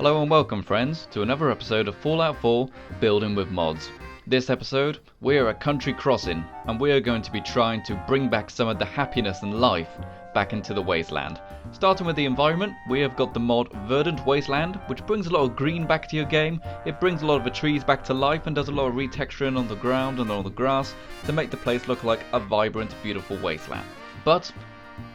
Hello and welcome friends to another episode of Fallout 4 Building with Mods. This episode, we are at Country Crossing and we are going to be trying to bring back some of the happiness and life back into the wasteland. Starting with the environment, we have got the mod Verdant Wasteland, which brings a lot of green back to your game. It brings a lot of the trees back to life and does a lot of retexturing on the ground and on the grass to make the place look like a vibrant, beautiful wasteland. But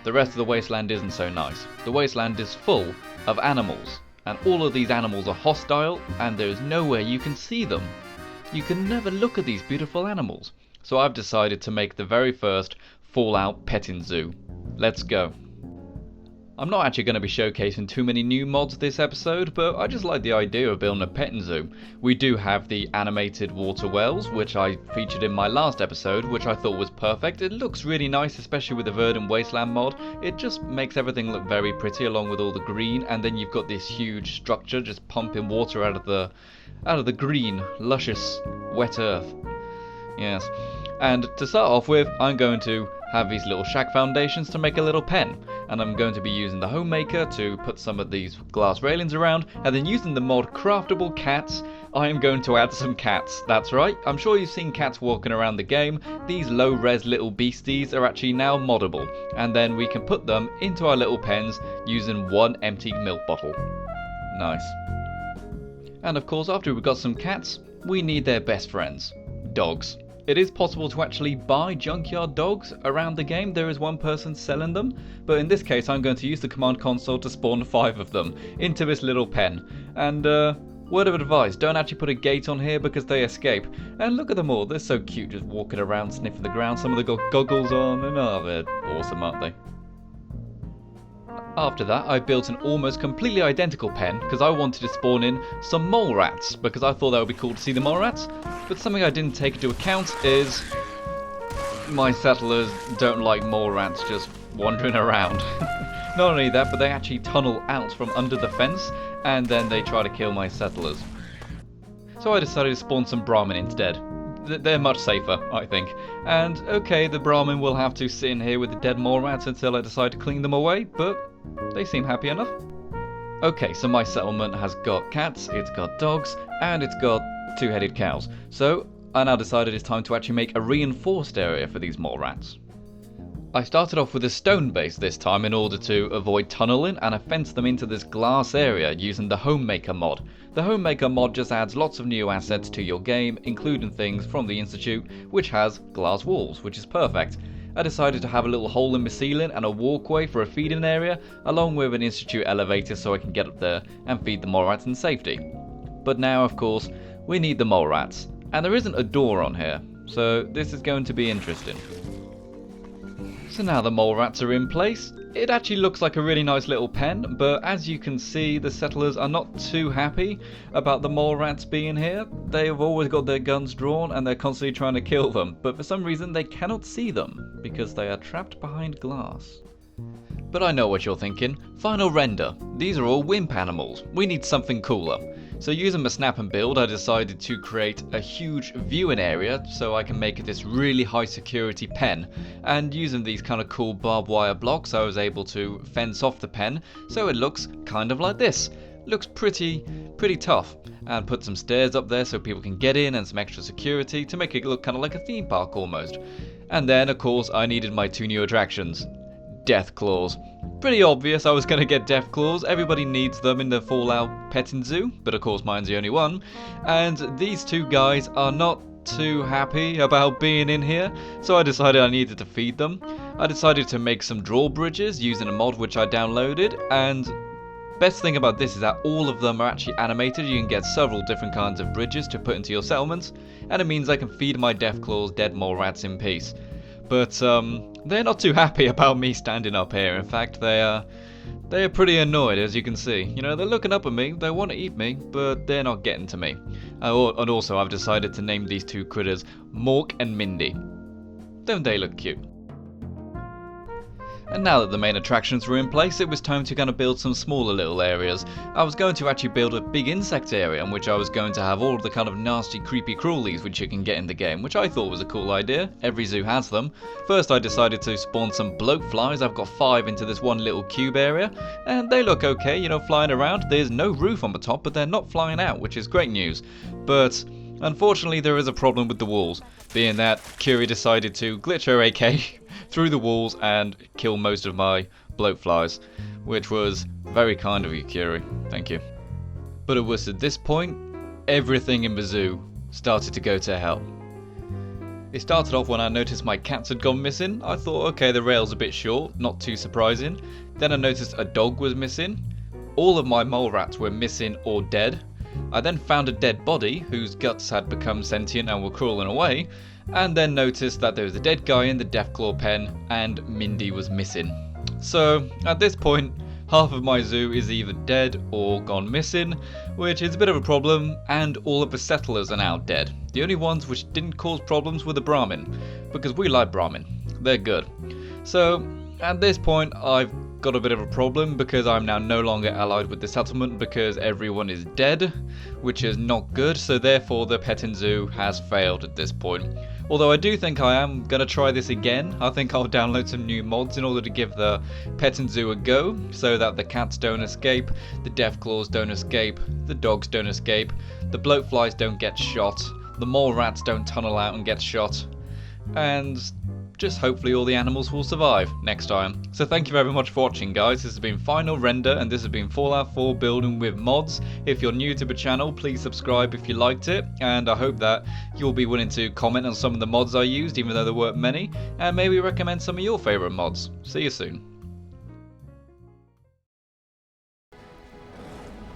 the rest of the wasteland isn't so nice. The wasteland is full of animals. And all of these animals are hostile, and there is nowhere you can see them. You can never look at these beautiful animals. So I've decided to make the very first Fallout petting zoo. Let's go. I'm not actually going to be showcasing too many new mods this episode, but I just like the idea of building a petting zoo. We do have the animated water wells, which I featured in my last episode, which I thought was perfect. It looks really nice, especially with the Verdant Wasteland mod. It just makes everything look very pretty along with all the green, and then you've got this huge structure just pumping water out of the green, luscious, wet earth. Yes. And to start off with, I'm going to have these little shack foundations to make a little pen. And I'm going to be using the Homemaker to put some of these glass railings around, and then using the mod Craftable Cats, I am going to add some cats. That's right, I'm sure you've seen cats walking around the game. These low-res little beasties are actually now moddable, and then we can put them into our little pens using one empty milk bottle. Nice. And of course, after we've got some cats, we need their best friends, dogs. It is possible to actually buy junkyard dogs around the game. There is one person selling them, but in this case I'm going to use the command console to spawn 5 of them into this little pen. And word of advice, don't actually put a gate on here because they escape. And look at them all, they're so cute just walking around sniffing the ground. Some of them got goggles on and they're awesome, aren't they? After that, I built an almost completely identical pen because I wanted to spawn in some mole rats because I thought that would be cool to see the mole rats. But something I didn't take into account is my settlers don't like mole rats just wandering around. Not only that, but they actually tunnel out from under the fence and then they try to kill my settlers. So I decided to spawn some bhramin instead. They're much safer, I think. And okay, the bhramin will have to sit in here with the dead mole rats until I decide to clean them away, but they seem happy enough. Okay, so my settlement has got cats, it's got dogs, and it's got 2-headed cows. So I now decided it's time to actually make a reinforced area for these mole rats. I started off with a stone base this time in order to avoid tunneling, and I fenced them into this glass area using the Homemaker mod. The Homemaker mod just adds lots of new assets to your game, including things from the Institute, which has glass walls, which is perfect. I decided to have a little hole in the ceiling and a walkway for a feeding area, along with an Institute elevator so I can get up there and feed the mole rats in safety. But now, of course, we need the mole rats, and there isn't a door on here, so this is going to be interesting. So now the mole rats are in place. It actually looks like a really nice little pen, but as you can see, the settlers are not too happy about the mole rats being here. They have always got their guns drawn and they're constantly trying to kill them, but for some reason they cannot see them because they are trapped behind glass. But I know what you're thinking. Final render. These are all wimp animals. We need something cooler. So using my snap and build, I decided to create a huge viewing area so I can make this really high security pen. And using these kind of cool barbed wire blocks, I was able to fence off the pen so it looks kind of like this. Looks pretty tough. And put some stairs up there so people can get in and some extra security to make it look kind of like a theme park almost. And then of course I needed my 2 new attractions. Deathclaws. Pretty obvious I was going to get Deathclaws. Everybody needs them in the Fallout petting zoo, but of course mine's the only one. And these 2 guys are not too happy about being in here, so I decided I needed to feed them. I decided to make some drawbridges using a mod which I downloaded, and best thing about this is that all of them are actually animated. You can get several different kinds of bridges to put into your settlements, and it means I can feed my Deathclaws dead mole rats in peace. But they're not too happy about me standing up here. In fact, they are pretty annoyed, as you can see. You know, they're looking up at me, they want to eat me, but they're not getting to me. And also, I've decided to name these 2 critters Mork and Mindy. Don't they look cute? And now that the main attractions were in place, it was time to kind of build some smaller little areas. I was going to actually build a big insect area in which I was going to have all of the kind of nasty creepy crawlies which you can get in the game, which I thought was a cool idea. Every zoo has them. First I decided to spawn some bloatflies. I've got 5 into this one little cube area, and they look okay, you know, flying around. There's no roof on the top, but they're not flying out, which is great news. But unfortunately there is a problem with the walls, being that Curie decided to glitch her AK through the walls and kill most of my bloatflies, which was very kind of you, Curie. Thank you. But it was at this point, everything in the zoo started to go to hell. It started off when I noticed my cats had gone missing. I thought, okay, the rail's a bit short, not too surprising. Then I noticed a dog was missing. All of my mole rats were missing or dead. I then found a dead body whose guts had become sentient and were crawling away, and then noticed that there was a dead guy in the Deathclaw pen and Mindy was missing. So at this point, half of my zoo is either dead or gone missing, which is a bit of a problem, and all of the settlers are now dead. The only ones which didn't cause problems were the bhramin, because we like bhramin. They're good. So at this point I've got a bit of a problem because I'm now no longer allied with the settlement because everyone is dead, which is not good, so therefore the petting zoo has failed at this point. Although I do think I am going to try this again. I think I'll download some new mods in order to give the petting zoo a go, so that the cats don't escape, the Deathclaws don't escape, the dogs don't escape, the bloatflies don't get shot, the mole rats don't tunnel out and get shot, and just hopefully all the animals will survive next time. So thank you very much for watching, guys. This has been Final Render, and this has been Fallout 4 building with mods. If you're new to the channel, please subscribe if you liked it, and I hope that you'll be willing to comment on some of the mods I used, even though there weren't many, and maybe recommend some of your favourite mods. See you soon.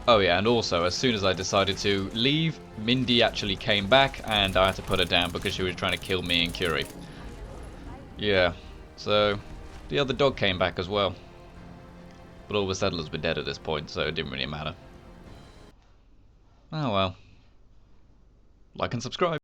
Oh yeah, and also, as soon as I decided to leave, Mindy actually came back, and I had to put her down because she was trying to kill me and Curie. Yeah, so the other dog came back as well. But all the settlers were dead at this point, so it didn't really matter. Oh well. Like and subscribe.